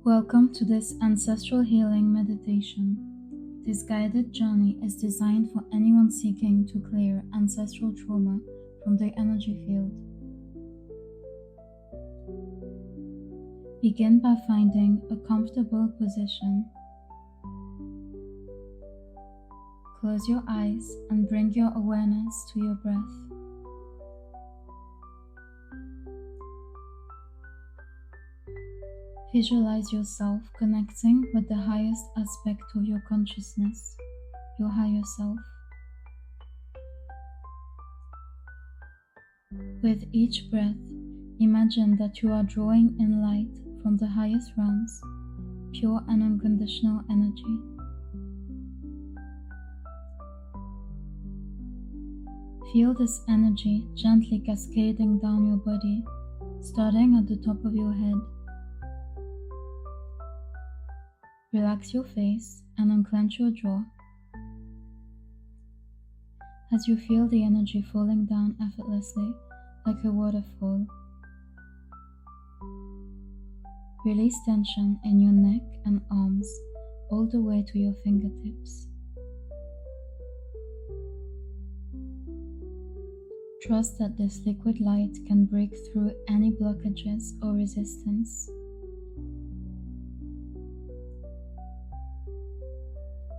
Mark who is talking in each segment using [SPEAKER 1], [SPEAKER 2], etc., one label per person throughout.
[SPEAKER 1] Welcome to this Ancestral Healing Meditation. This guided journey is designed for anyone seeking to clear ancestral trauma from their energy field. Begin by finding a comfortable position. Close your eyes and bring your awareness to your breath. Visualize yourself connecting with the highest aspect of your consciousness, your higher self. With each breath, imagine that you are drawing in light from the highest realms, pure and unconditional energy. Feel this energy gently cascading down your body, starting at the top of your head. Relax your face and unclench your jaw as you feel the energy falling down effortlessly like a waterfall. Release tension in your neck and arms all the way to your fingertips. Trust that this liquid light can break through any blockages or resistance.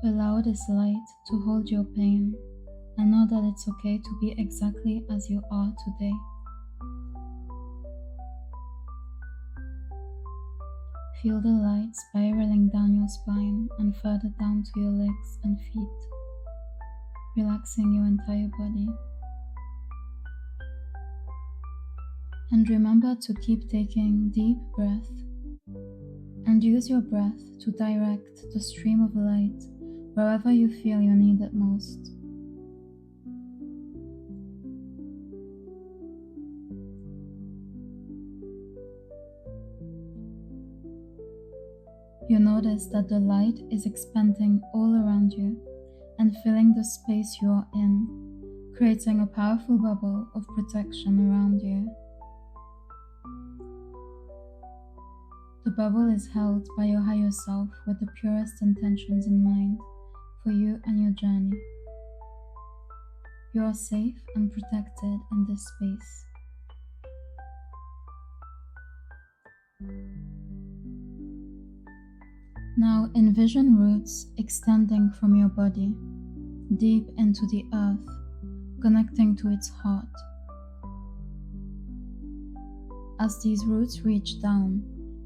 [SPEAKER 1] Allow this light to hold your pain and know that it's okay to be exactly as you are today. Feel the light spiraling down your spine and further down to your legs and feet, relaxing your entire body. And remember to keep taking deep breath and use your breath to direct the stream of light wherever you feel you need it most. You notice that the light is expanding all around you and filling the space you are in, creating a powerful bubble of protection around you. The bubble is held by your higher self with the purest intentions in mind for you and your journey. You are safe and protected in this space. Now envision roots extending from your body, deep into the earth, connecting to its heart. As these roots reach down,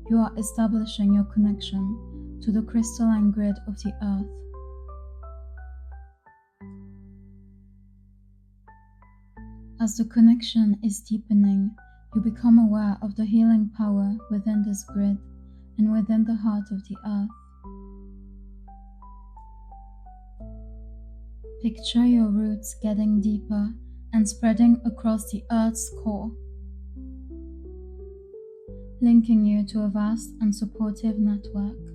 [SPEAKER 1] you are establishing your connection to the crystalline grid of the earth. As the connection is deepening, you become aware of the healing power within this grid and within the heart of the earth. Picture your roots getting deeper and spreading across the earth's core, linking you to a vast and supportive network.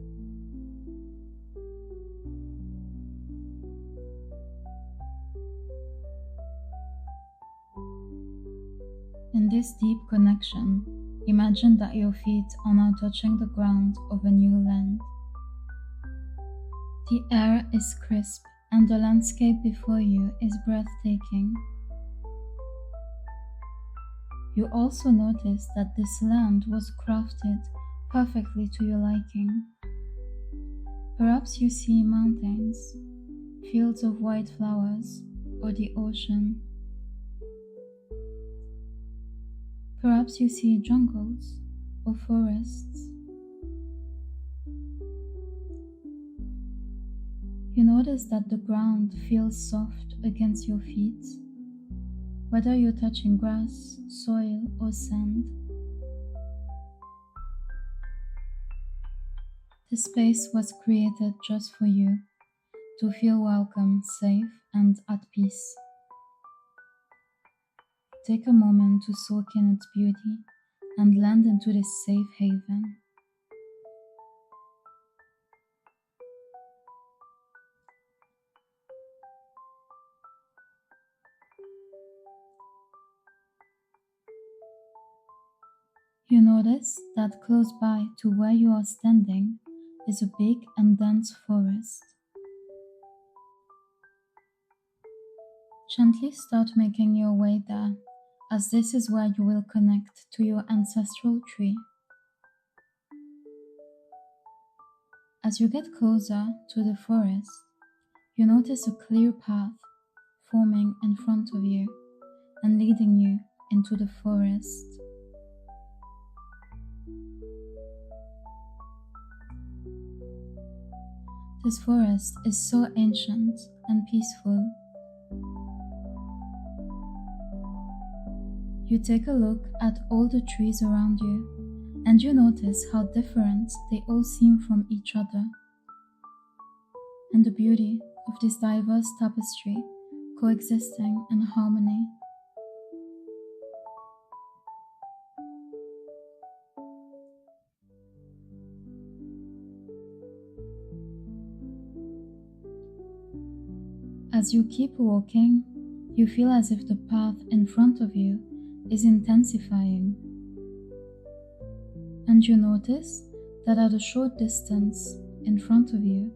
[SPEAKER 1] In this deep connection, imagine that your feet are now touching the ground of a new land. The air is crisp and the landscape before you is breathtaking. You also notice that this land was crafted perfectly to your liking. Perhaps you see mountains, fields of white flowers, or the ocean. Perhaps you see jungles or forests. You notice that the ground feels soft against your feet, whether you're touching grass, soil, or sand. This space was created just for you, to feel welcome, safe, and at peace. Take a moment to soak in its beauty and land into this safe haven. You notice that close by to where you are standing is a big and dense forest. Gently start making your way there, as this is where you will connect to your ancestral tree. As you get closer to the forest, you notice a clear path forming in front of you and leading you into the forest. This forest is so ancient and peaceful. You take a look at all the trees around you, and you notice how different they all seem from each other, and the beauty of this diverse tapestry coexisting in harmony. As you keep walking, you feel as if the path in front of you is intensifying, and you notice that at a short distance in front of you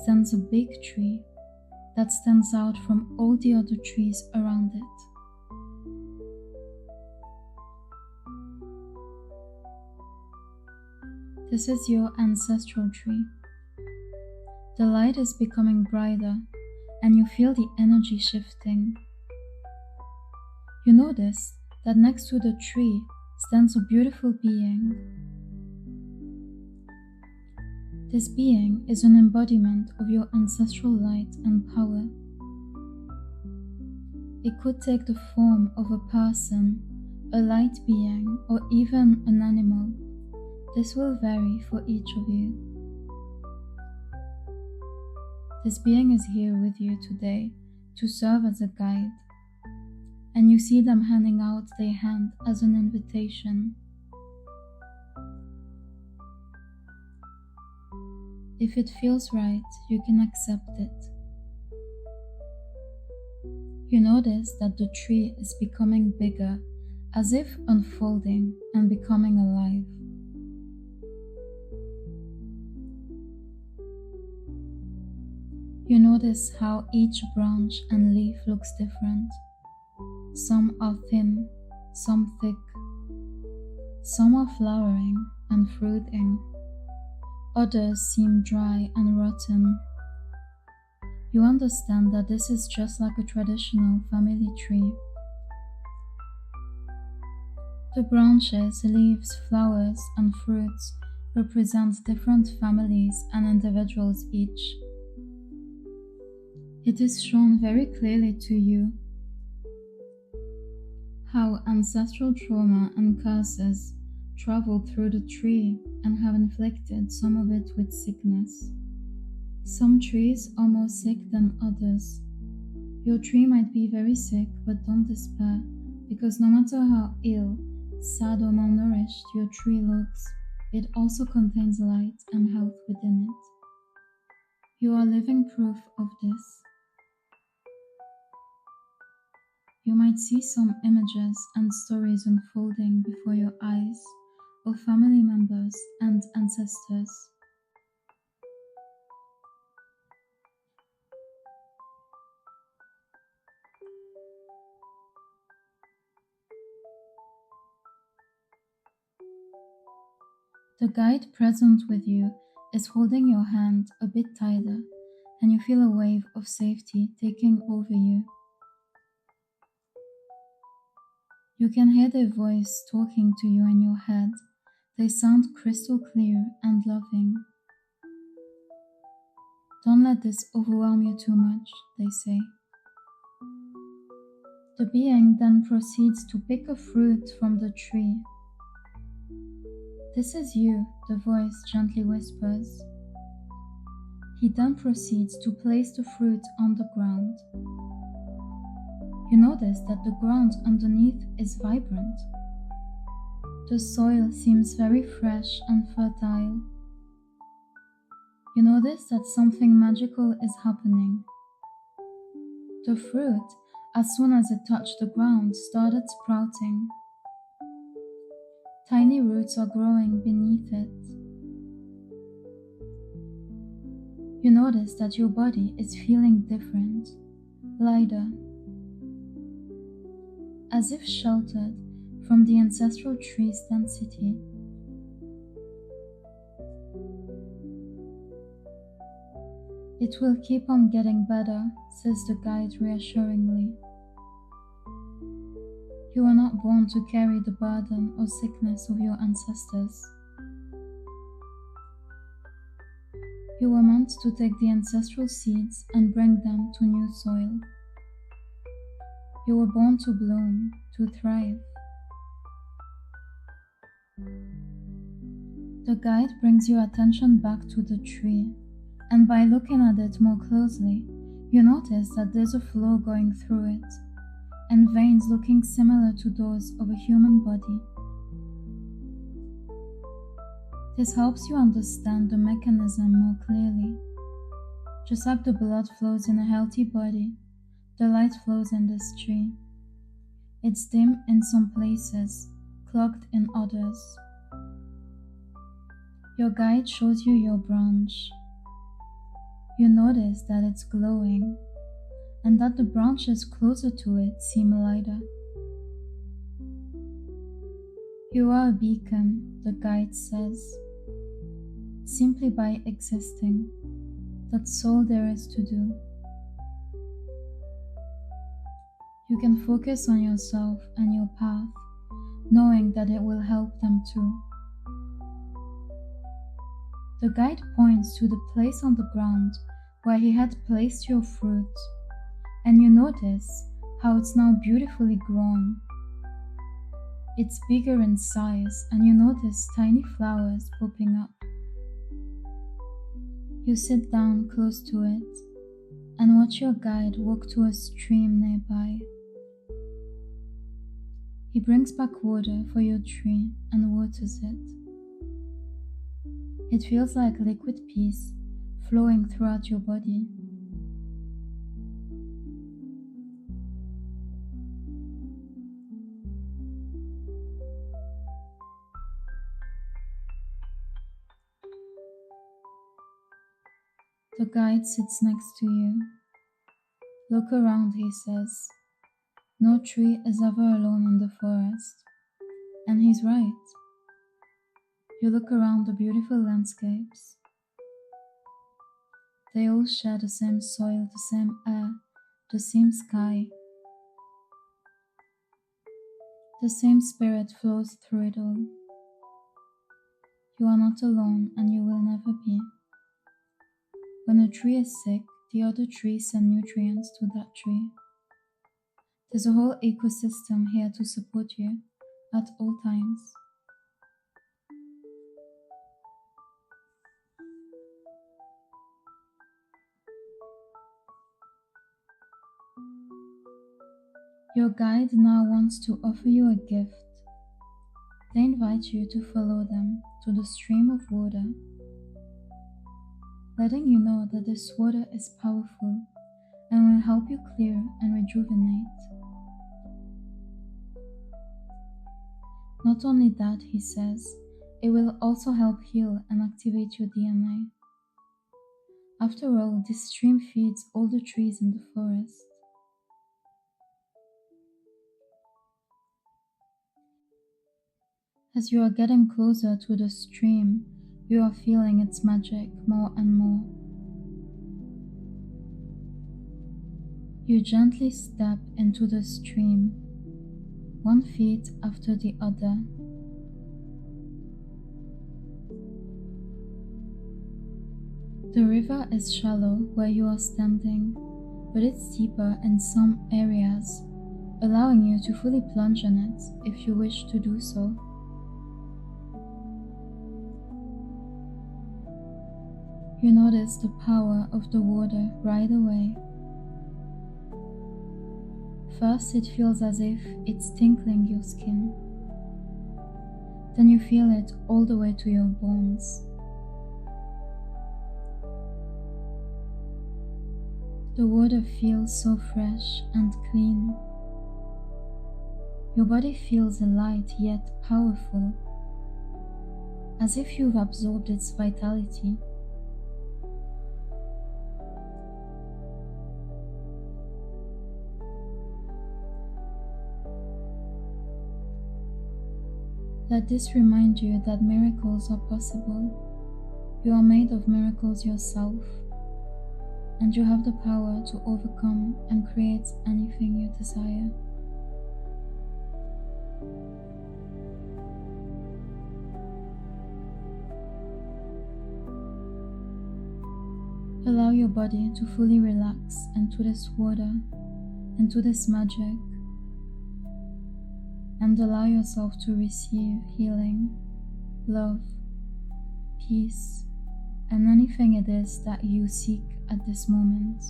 [SPEAKER 1] stands a big tree that stands out from all the other trees around it. This is your ancestral tree. The light is becoming brighter, and you feel the energy shifting. You notice that next to the tree stands a beautiful being. This being is an embodiment of your ancestral light and power. It could take the form of a person, a light being, or even an animal. This will vary for each of you. This being is here with you today to serve as a guide, and you see them handing out their hand as an invitation. If it feels right, you can accept it. You notice that the tree is becoming bigger, as if unfolding and becoming alive. You notice how each branch and leaf looks different. Some are thin, some thick. Some are flowering and fruiting. Others seem dry and rotten. You understand that this is just like a traditional family tree. The branches, leaves, flowers, and fruits represent different families and individuals each. It is shown very clearly to you how ancestral trauma and curses traveled through the tree and have inflicted some of it with sickness. Some trees are more sick than others. Your tree might be very sick, but don't despair, because no matter how ill, sad, or malnourished your tree looks, it also contains light and health within it. You are living proof of this. You might see some images and stories unfolding before your eyes of family members and ancestors. The guide present with you is holding your hand a bit tighter, and you feel a wave of safety taking over you. You can hear their voice talking to you in your head. They sound crystal clear and loving. Don't let this overwhelm you too much, they say. The being then proceeds to pick a fruit from the tree. This is you, the voice gently whispers. He then proceeds to place the fruit on the ground. You notice that the ground underneath is vibrant. The soil seems very fresh and fertile. You notice that something magical is happening. The fruit, as soon as it touched the ground, started sprouting. Tiny roots are growing beneath it. You notice that your body is feeling different, lighter, as if sheltered from the ancestral tree's density. It will keep on getting better, says the guide reassuringly. You were not born to carry the burden or sickness of your ancestors. You were meant to take the ancestral seeds and bring them to new soil. You were born to bloom, to thrive. The guide brings your attention back to the tree, and by looking at it more closely, you notice that there's a flow going through it, and veins looking similar to those of a human body. This helps you understand the mechanism more clearly. Just like the blood flows in a healthy body, the light flows in this tree. It's dim in some places, clogged in others. Your guide shows you your branch. You notice that it's glowing, and that the branches closer to it seem lighter. You are a beacon, the guide says. Simply by existing, that's all there is to do. You can focus on yourself and your path, knowing that it will help them too. The guide points to the place on the ground where he had placed your fruit, and you notice how it's now beautifully grown. It's bigger in size, and you notice tiny flowers popping up. You sit down close to it and watch your guide walk to a stream nearby. He brings back water for your tree and waters it. It feels like liquid peace flowing throughout your body. The guide sits next to you. Look around, he says. No tree is ever alone in the forest. And he's right. You look around the beautiful landscapes. They all share the same soil, the same air, the same sky. The same spirit flows through it all. You are not alone, and you will never be. When a tree is sick, the other trees send nutrients to that tree. There's a whole ecosystem here to support you at all times. Your guide now wants to offer you a gift. They invite you to follow them to the stream of water, letting you know that this water is powerful and will help you clear and rejuvenate. Not only that, he says, it will also help heal and activate your DNA. After all, this stream feeds all the trees in the forest. As you are getting closer to the stream, you are feeling its magic more and more. You gently step into the stream, one feet after the other. The river is shallow where you are standing, but it's deeper in some areas, allowing you to fully plunge in it if you wish to do so. You notice the power of the water right away. First, it feels as if it's tickling your skin. Then you feel it all the way to your bones. The water feels so fresh and clean. Your body feels light yet powerful, as if you've absorbed its vitality. Let this remind you that miracles are possible. You are made of miracles yourself, and you have the power to overcome and create anything you desire. Allow your body to fully relax into this water, into this magic, and allow yourself to receive healing, love, peace, and anything it is that you seek at this moment.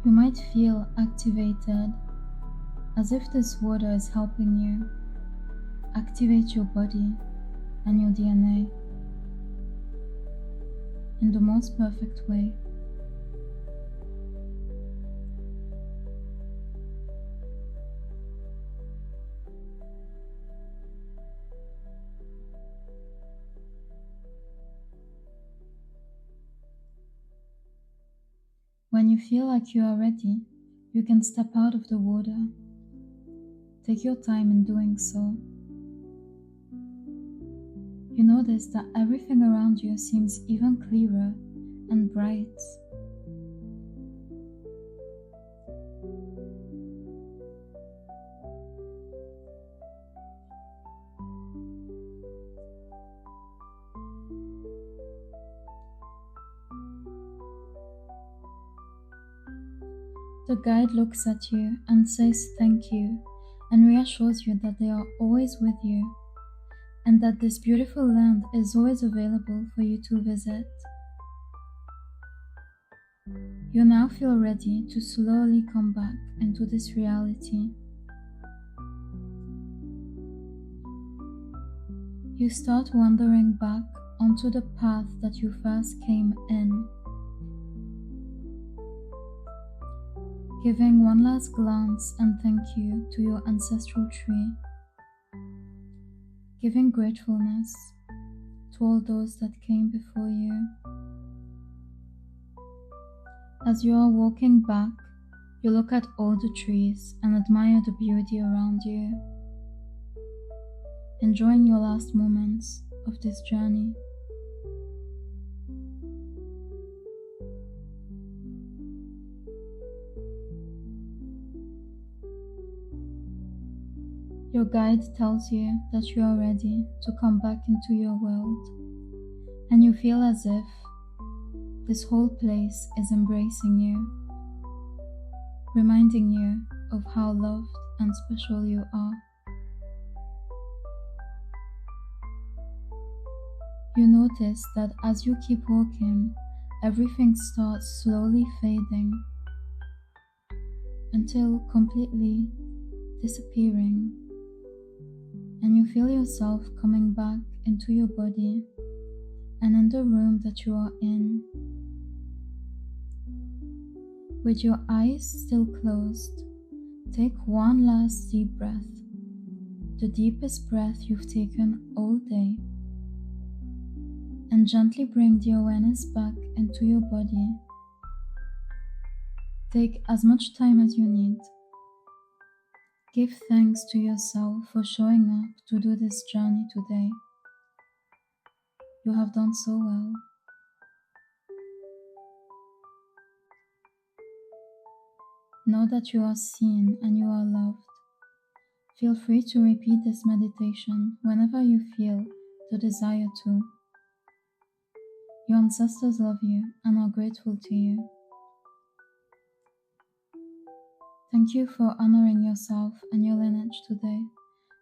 [SPEAKER 1] You might feel activated, as if this water is helping you activate your body and your DNA in the most perfect way. When you feel like you are ready, you can step out of the water. Take your time in doing so. You notice that everything around you seems even clearer and bright. The guide looks at you and says thank you and reassures you that they are always with you and that this beautiful land is always available for you to visit. You now feel ready to slowly come back into this reality. You start wandering back onto the path that you first came in, giving one last glance and thank you to your ancestral tree, giving gratefulness to all those that came before you. As you are walking back, you look at all the trees and admire the beauty around you, enjoying your last moments of this journey. Your guide tells you that you are ready to come back into your world, and you feel as if this whole place is embracing you, reminding you of how loved and special you are. You notice that as you keep walking, everything starts slowly fading until completely disappearing, and you feel yourself coming back into your body and in the room that you are in. With your eyes still closed, take one last deep breath, the deepest breath you've taken all day, and gently bring the awareness back into your body. Take as much time as you need. Give thanks to yourself for showing up to do this journey today. You have done so well. Know that you are seen and you are loved. Feel free to repeat this meditation whenever you feel the desire to. Your ancestors love you and are grateful to you. Thank you for honoring yourself and your lineage today,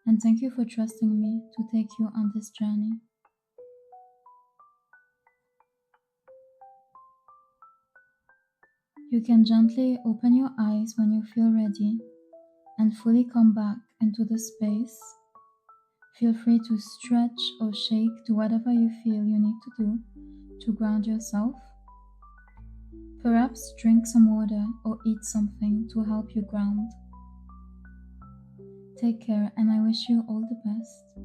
[SPEAKER 1] and thank you for trusting me to take you on this journey. You can gently open your eyes when you feel ready and fully come back into the space. Feel free to stretch or shake, do whatever you feel you need to do to ground yourself. Perhaps drink some water or eat something to help you ground. Take care, and I wish you all the best.